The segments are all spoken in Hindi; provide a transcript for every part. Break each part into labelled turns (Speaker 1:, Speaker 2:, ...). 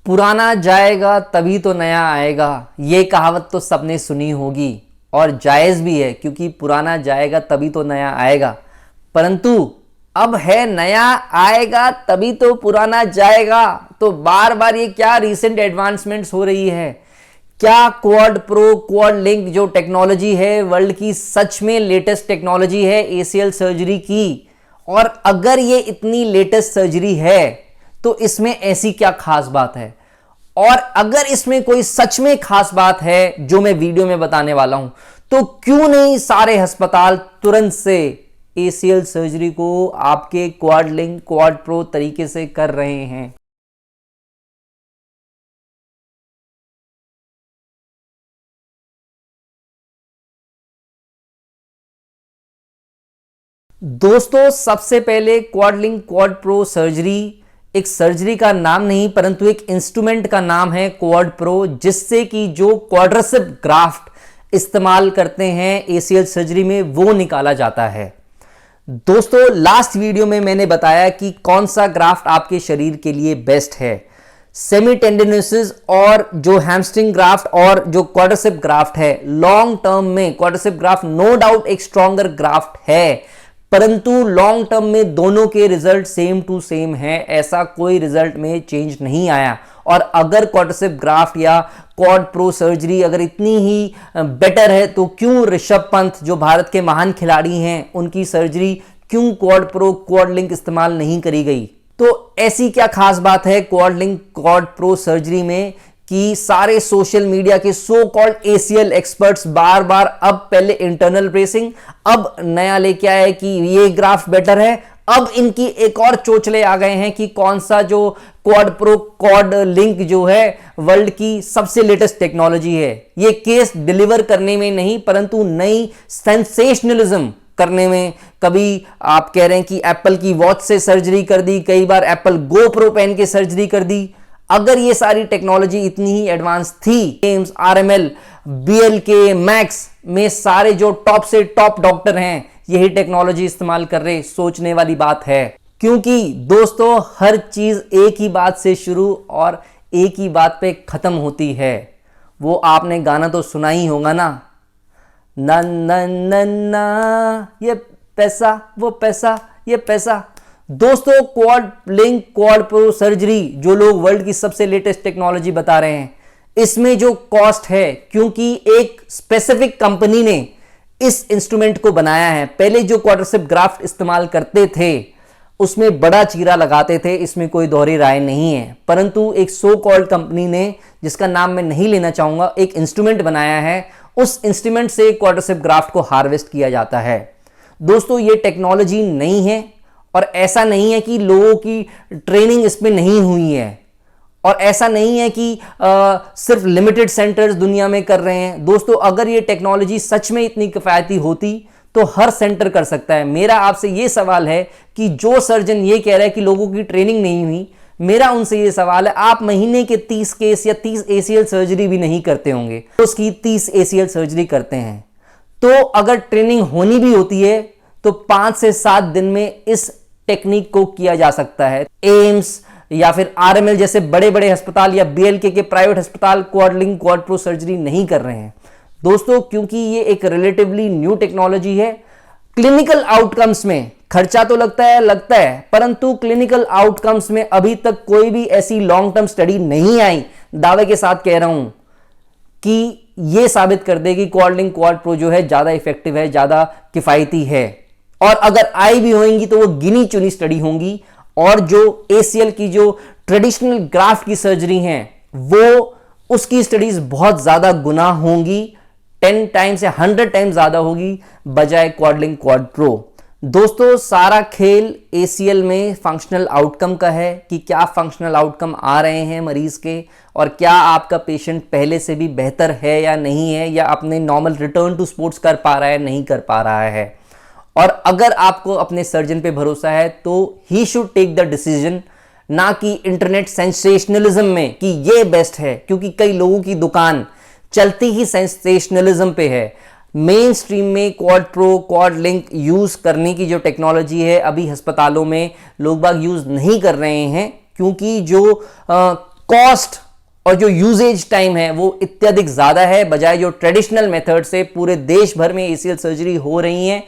Speaker 1: पुराना जाएगा तभी तो नया आएगा, ये कहावत तो सबने सुनी होगी और जायज़ भी है, क्योंकि पुराना जाएगा तभी तो नया आएगा। परंतु अब है नया आएगा तभी तो पुराना जाएगा। तो बार बार ये क्या रीसेंट एडवांसमेंट्स हो रही है, क्या क्वाड प्रो क्वाड लिंक जो टेक्नोलॉजी है वर्ल्ड की सच में लेटेस्ट टेक्नोलॉजी है एसीएल सर्जरी की। और अगर ये इतनी लेटेस्ट सर्जरी है तो इसमें ऐसी क्या खास बात है, और अगर इसमें कोई सच में खास बात है जो मैं वीडियो में बताने वाला हूं, तो क्यों नहीं सारे अस्पताल तुरंत से एसीएल सर्जरी को आपके क्वाड लिंक क्वाड प्रो तरीके से कर रहे हैं। दोस्तों, सबसे पहले quad link quad pro surgery एक सर्जरी का नाम नहीं परंतु एक इंस्ट्रूमेंट का नाम है क्वाड प्रो, जिससे कि जो क्वाड्रिसेप ग्राफ्ट इस्तेमाल करते हैं एसीएल सर्जरी में वो निकाला जाता है। दोस्तों, लास्ट वीडियो में मैंने बताया कि कौन सा ग्राफ्ट आपके शरीर के लिए बेस्ट है, सेमी टेंडिनोसिस और जो हैमस्ट्रिंग ग्राफ्ट और जो क्वाड्रिसेप ग्राफ्ट है। लॉन्ग टर्म में क्वाड्रिसेप ग्राफ्ट नो डाउट एक स्ट्रॉन्गर ग्राफ्ट है, परंतु लॉन्ग टर्म में दोनों के रिजल्ट सेम टू सेम है, ऐसा कोई रिजल्ट में चेंज नहीं आया। और अगर क्वाड्रिसेप ग्राफ्ट या क्वाड प्रो सर्जरी अगर इतनी ही बेटर है तो क्यों ऋषभ पंत जो भारत के महान खिलाड़ी हैं उनकी सर्जरी क्यों क्वाड प्रो क्वाड लिंक इस्तेमाल नहीं करी गई। तो ऐसी क्या खास बात है quad link quad pro surgery में कि सारे सोशल मीडिया के सो कॉल्ड एसीएल एक्सपर्ट्स बार बार अब पहले इंटरनल ब्रेसिंग, अब नया लेके आए कि ये ग्राफ बेटर है। अब इनकी एक और चोचले आ गए हैं कि कौन सा जो क्वाड प्रो क्वाड लिंक जो है वर्ल्ड की सबसे लेटेस्ट टेक्नोलॉजी है। ये केस डिलीवर करने में नहीं परंतु नई सेंसेशनलिज्म करने में। कभी आप कह रहे हैं कि एप्पल की वॉच से सर्जरी कर दी, कई बार एप्पल गो प्रो पहन के सर्जरी कर दी। अगर ये सारी टेक्नोलॉजी इतनी ही एडवांस थी, एम्स, आरएमएल, बीएलके, मैक्स में सारे जो टॉप से टॉप डॉक्टर हैं यही टेक्नोलॉजी इस्तेमाल कर रहे, सोचने वाली बात है। क्योंकि दोस्तों हर चीज एक ही बात से शुरू और एक ही बात पे खत्म होती है। वो आपने गाना तो सुना ही होगा ना, ना ना ना ना ये पैसा वो पैसा ये पैसा। दोस्तों, quad link quad pro surgery जो लोग वर्ल्ड की सबसे लेटेस्ट टेक्नोलॉजी बता रहे हैं, इसमें जो कॉस्ट है, क्योंकि एक स्पेसिफिक कंपनी ने इस इंस्ट्रूमेंट को बनाया है। पहले जो क्वाड्रिसेप ग्राफ्ट इस्तेमाल करते थे उसमें बड़ा चीरा लगाते थे, इसमें कोई दोहरी राय नहीं है। परंतु एक सो कॉल्ड कंपनी ने, जिसका नाम मैं नहीं लेना चाहूंगा, एक इंस्ट्रूमेंट बनाया है। उस इंस्ट्रूमेंट से क्वाड्रिसेप ग्राफ्ट को हार्वेस्ट किया जाता है। दोस्तों, ये टेक्नोलॉजी नहीं है और ऐसा नहीं है कि लोगों की ट्रेनिंग इसमें नहीं हुई है, और ऐसा नहीं है कि सिर्फ लिमिटेड सेंटर्स दुनिया में कर रहे हैं। दोस्तों, अगर ये टेक्नोलॉजी सच में इतनी किफायती होती तो हर सेंटर कर सकता है। मेरा आपसे ये सवाल है कि जो सर्जन ये कह रहा है कि लोगों की ट्रेनिंग नहीं हुई, मेरा उनसे ये सवाल है, आप महीने के 30 केस या 30 एसीएल सर्जरी भी नहीं करते होंगे, उसकी 30 एसीएल सर्जरी करते हैं। तो अगर ट्रेनिंग होनी भी होती है तो 5 से 7 दिन में इस टेक्निक को किया जा सकता है। एम्स या फिर आरएमएल जैसे बड़े बड़े अस्पताल या बीएलके के प्राइवेट अस्पताल quad link quad pro surgery नहीं कर रहे हैं। दोस्तों, क्योंकि ये एक रिलेटिवली न्यू टेक्नोलॉजी है। क्लिनिकल आउटकम्स में खर्चा तो लगता है, परंतु क्लिनिकल आउटकम्स में अभी तक कोई भी ऐसी लॉन्ग टर्म स्टडी नहीं आई, दावे के साथ कह रहा हूं, कि यह साबित कर दे कि क्वाड लिंक क्वाड प्रो जो है ज्यादा इफेक्टिव है, ज्यादा किफायती है। और अगर आई भी होंगी तो वो गिनी चुनी स्टडी होंगी, और जो एसीएल की जो ट्रेडिशनल ग्राफ्ट की सर्जरी हैं वो उसकी स्टडीज बहुत ज्यादा गुना होंगी, 10 टाइम्स या 100 टाइम्स ज्यादा होगी बजाय क्वाड लिंक क्वाड प्रो। दोस्तों, सारा खेल एसीएल में फंक्शनल आउटकम का है कि क्या फंक्शनल आउटकम आ रहे हैं मरीज के, और क्या आपका पेशेंट पहले से भी बेहतर है या नहीं है, या अपने नॉर्मल रिटर्न टू स्पोर्ट्स कर पा रहा है नहीं कर पा रहा है। और अगर आपको अपने सर्जन पे भरोसा है तो he should take the decision, ना कि इंटरनेट सेंसेशनलिज्म में कि ये बेस्ट है, क्योंकि कई लोगों की दुकान चलती ही सेंसेशनलिज्म पे है। मेन स्ट्रीम में quad pro quad link use करने की जो टेक्नोलॉजी है अभी अस्पतालों में लोग बाग यूज नहीं कर रहे हैं, क्योंकि जो कॉस्ट और जो यूजेज टाइम है वो अत्यधिक ज्यादा है, बजाय जो ट्रेडिशनल मेथड से पूरे देश भर में ACL सर्जरी हो रही है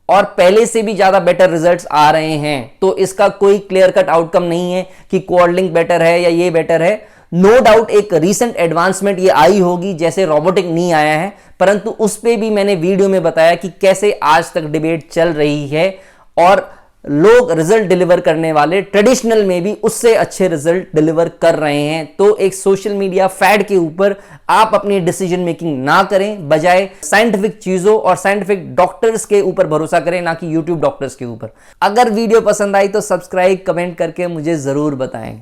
Speaker 1: और पहले से भी ज्यादा बेटर रिजल्ट्स आ रहे हैं। तो इसका कोई क्लियर कट आउटकम नहीं है कि क्वाड-लिंक बेटर है या ये बेटर है। नो डाउट एक रीसेंट एडवांसमेंट ये आई होगी, जैसे रोबोटिक नी आया है, परंतु उस पे भी मैंने वीडियो में बताया कि कैसे आज तक डिबेट चल रही है और लोग रिजल्ट डिलीवर करने वाले ट्रेडिशनल में भी उससे अच्छे रिजल्ट डिलीवर कर रहे हैं। तो एक सोशल मीडिया फैड के ऊपर आप अपनी डिसीजन मेकिंग ना करें, बजाय साइंटिफिक चीजों और साइंटिफिक डॉक्टर्स के ऊपर भरोसा करें, ना कि यूट्यूब डॉक्टर्स के ऊपर। अगर वीडियो पसंद आई तो सब्सक्राइब, कमेंट करके मुझे जरूर बताएं।